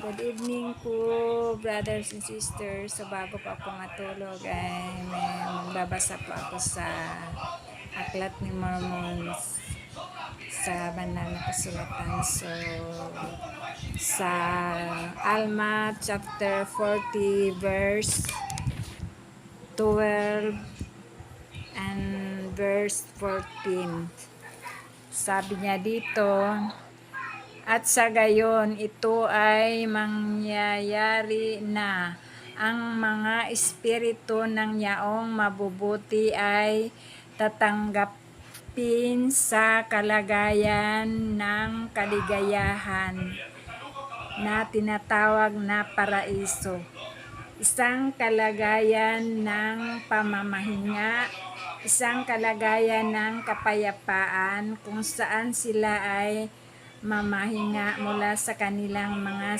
Good evening po, brothers and sisters. So bago pa ako matulog ay may magbabasa po ako sa Aklat ni Mormon sa banal na kasulatan. So sa Alma chapter 40 verse 12 and verse 14. Sabi niya dito, at sa gayon, ito ay mangyayari na ang mga espiritu ng yaong mabubuti ay tatanggapin sa kalagayan ng kaligayahan na tinatawag na paraiso. Isang kalagayan ng pamamahinga, isang kalagayan ng kapayapaan kung saan sila ay mamahinga mula sa kanilang mga